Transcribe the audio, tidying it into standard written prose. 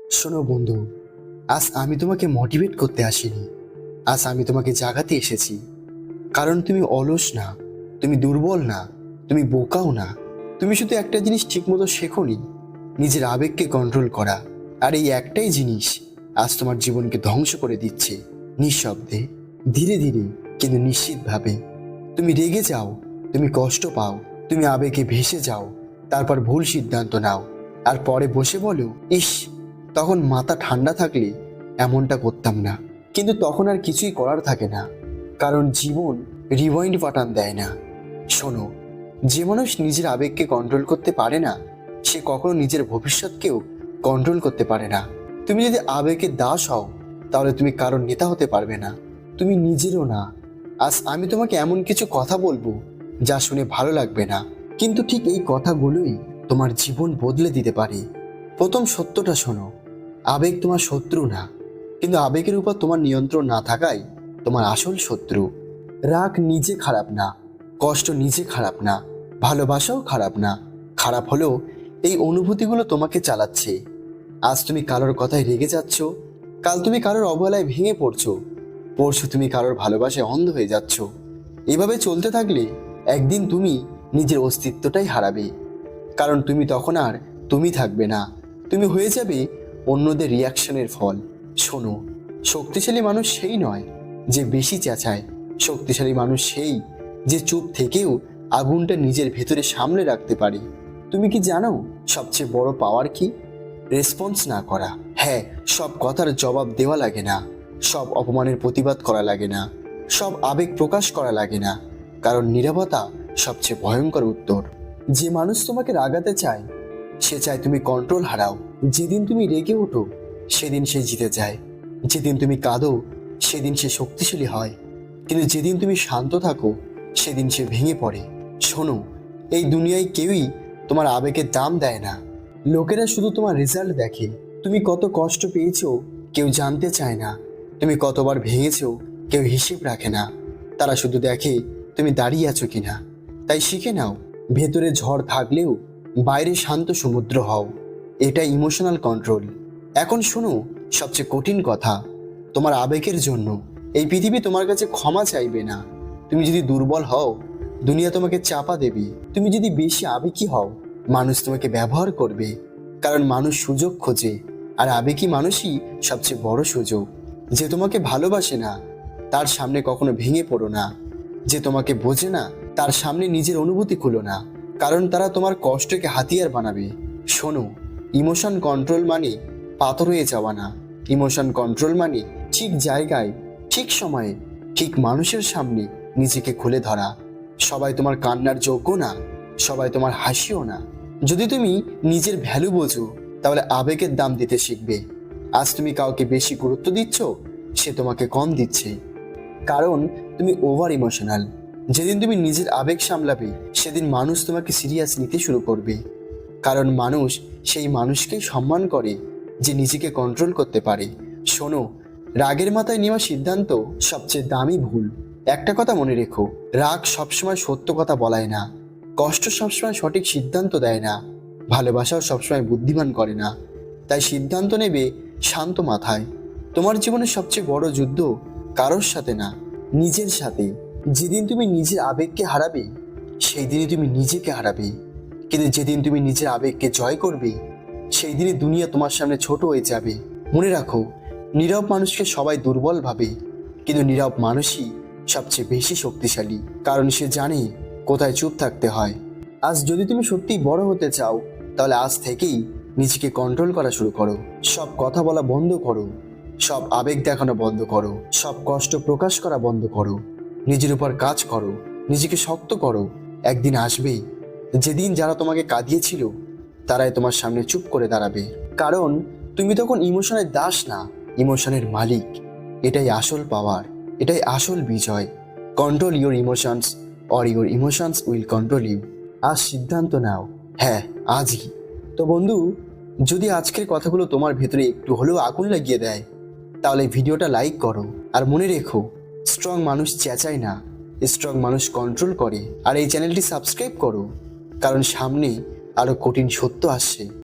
শোনো বন্ধু, আজ আমি তোমাকে মোটিভেট করতে আসিনি। আজ আমি তোমাকে জাগাতে এসেছি। কারণ তুমি অলস না, তুমি দুর্বল না, তুমি বোকাও না। তুমি শুধু একটা জিনিস ঠিকমতো শেখোনি, নিজের আবেগকে কন্ট্রোল করা। আর এই একটাই জিনিস আজ তোমার জীবনকে ধ্বংস করে দিচ্ছে, নিঃশব্দে, ধীরে ধীরে, কিন্তু নিশ্চিতভাবে। তুমি রেগে যাও, তুমি কষ্ট পাও, তুমি আবেগে ভেসে যাও, তারপর ভুল সিদ্ধান্ত নাও, আর পরে বসে বলো, ইস, তখন মাথা ঠান্ডা থাকলে এমনটা করতাম না। কিন্তু তখন আর কিছুই করার থাকে না, কারণ জীবন রিওয়াইন্ড বাটন দেয় না। শোনো, যে মানুষ নিজের আবেগকে কন্ট্রোল করতে পারে না, সে কখনো নিজের ভবিষ্যৎকেও কন্ট্রোল করতে পারে না। তুমি যদি আবেগের দাস হও, তাহলে তুমি কারোর নেতা হতে পারবে না, তুমি নিজেরও না। আজ আমি তোমাকে এমন কিছু কথা বলবো যা শুনে ভালো লাগবে না, কিন্তু ঠিক এই কথাগুলোই তোমার জীবন বদলে দিতে পারে। প্রথম সত্যটা শোনো, আবেগ তোমার শত্রু না, কিন্তু আবেগের উপর তোমার নিয়ন্ত্রণ না থাকাই তোমার আসল শত্রু। রাগ নিজে খারাপ না, কষ্ট নিজে খারাপ না, ভালোবাসাও খারাপ না। খারাপ হলো এই অনুভূতিগুলো তোমাকে চালাচ্ছে। আজ তুমি কারোর কথায় রেগে যাচ্ছ, কাল তুমি কারোর অবহেলায় ভেঙে পড়ছো, পরশু তুমি কারোর ভালোবাসায় অন্ধ হয়ে যাচ্ছ। এভাবে চলতে থাকলে একদিন তুমি নিজের অস্তিত্বটাই হারাবে। কারণ তুমি তখন আর তুমি থাকবে না, তুমি হয়ে যাবে অন্যদের রিয়াকশনের ফল। শোনো, শক্তিশালী মানুষ সেই নয় যে বেশি চেঁচায়, শক্তিশালী মানুষ সেই যে চুপ থেকেও আগুনটা নিজের ভেতরে সামলে রাখতে পারে। তুমি কি জানো সবচেয়ে বড় পাওয়ার কি? রেসপন্স না করা। হ্যাঁ, সব কথার জবাব দেওয়া লাগে না, সব অপমানের প্রতিবাদ করা লাগে না, সব আবেগ প্রকাশ করা লাগে না, কারণ নীরবতা সবচেয়ে ভয়ঙ্কর উত্তর। যে মানুষ তোমাকে রাগাতে চায়, সে চায় তুমি কন্ট্রোল হারাও। যেদিন তুমি রেগে ওঠো, সেদিন সে জিতে যায়। যেদিন তুমি কাঁদো, সেদিন সে শক্তিশালী হয়। কিন্তু যেদিন তুমি শান্ত থাকো, সেদিন সে ভেঙে পড়ে। শোনো, এই দুনিয়ায় কেউই তোমার আবেগের দাম দেয় না। লোকেরা শুধু তোমার রেজাল্ট দেখে। তুমি কত কষ্ট পেয়েছো কেউ জানতে চায় না, তুমি কতবার ভেঙেছো কেউ হিসেব রাখে না। তারা শুধু দেখে তুমি দাঁড়িয়ে আছো কিনা। তাই শিখে নাও, ভেতরে ঝড় থাকলেও বাইরে শান্ত সমুদ্র হও। এটা ইমোশনাল কন্ট্রোল। এখন শোনো সবচেয়ে কঠিন কথা, তোমার আবেগের জন্য এই পৃথিবী তোমার কাছে ক্ষমা চাইবে না। তুমি যদি দুর্বল হও, দুনিয়া তোমাকে চাপা দেবে। তুমি যদি বেশি আবেগী হও, মানুষ তোমাকে ব্যবহার করবে। কারণ মানুষ সুযোগ খোঁজে, আর আবেগী মানুষই সবচেয়ে বড় সুযোগ। যে তোমাকে ভালোবাসে না, তার সামনে কখনো ভেঙে পড়ো না। যে তোমাকে বোঝে না, তার সামনে নিজের অনুভূতি খুলো না, কারণ তারা তোমার কষ্টকে হাতিয়ার বানাবে। শোনো, ইমোশন কন্ট্রোল মানে পাথর হয়ে যাওয়া না। ইমোশন কন্ট্রোল মানে ঠিক জায়গায়, ঠিক সময়ে, ঠিক মানুষের সামনে নিজেকে খুলে ধরা। সবাই তোমার কান্নার যোগ্য না, সবাই তোমার হাসিও না। যদি তুমি নিজের ভ্যালু বোঝো, তাহলে আবেগের দাম দিতে শিখবে। আজ তুমি কাউকে বেশি গুরুত্ব দিচ্ছ, সে তোমাকে কম দিচ্ছে, কারণ তুমি ওভার ইমোশনাল। যেদিন তুমি নিজের আবেগ সামলাবে, সেদিন মানুষ তোমাকে সিরিয়াস নিতে শুরু করবে। কারণ মানুষ সেই মানুষকেই সম্মান করে যে নিজেকে কন্ট্রোল করতে পারে। শোনো, রাগের মাথায় নেওয়া সিদ্ধান্ত সবচেয়ে দামি ভুল। একটা কথা মনে রেখো, রাগ সবসময় সত্য কথা বলায় না, কষ্ট সবসময় সঠিক সিদ্ধান্ত দেয় না, ভালোবাসাও সবসময় বুদ্ধিমান করে না। তাই সিদ্ধান্ত নেবে শান্ত মাথায়। তোমার জীবনের সবচেয়ে বড় যুদ্ধ কারোর সাথে না, নিজের সাথে। যেদিন তুমি নিজের আবেগকে হারাবে, সেই দিনই তুমি নিজেকে হারাবে। কিন্তু যেদিন তুমি নিজের আবেগকে জয় করবে, সেই দিনই দুনিয়া তোমার সামনে ছোট হয়ে যাবে। মনে রাখো, নীরব মানুষকে সবাই দুর্বল ভাবে, কিন্তু নীরব মানুষই সবচেয়ে বেশি শক্তিশালী, কারণ সে জানে কোথায় চুপ থাকতে হয়। আজ যদি তুমি সত্যিই বড় হতে চাও, তাহলে আজ থেকেই নিজেকে কন্ট্রোল করা শুরু করো। সব কথা বলা বন্ধ করো, সব আবেগ দেখানো বন্ধ করো, সব কষ্ট প্রকাশ করা বন্ধ করো। নিজের উপর কাজ করো, নিজেকে শক্ত করো। একদিন আসবেই যেদিন যারা তোমাকে কাঁদিয়েছিল, তারাই তোমার সামনে চুপ করে দাঁড়াবে। কারণ তুমি তখন ইমোশনের দাস না, ইমোশনের মালিক। এটাই আসল পাওয়ার, এটাই আসল বিজয়। Control your emotions, or your emotions will control you. আজ সিদ্ধান্ত নাও, হ্যাঁ, আজই। তো বন্ধু, যদি আজকের কথাগুলো তোমার ভেতরে একটু হলেও আগুন লাগিয়ে দেয়, তাহলে ভিডিওটা লাইক করো। আর মনে রেখো, স্ট্রং মানুষ চেঁচায় না, স্ট্রং মানুষ কন্ট্রোল করে। আর এই চ্যানেলটি সাবস্ক্রাইব করো, কারণ সামনে আরো কঠিন সত্য আসছে।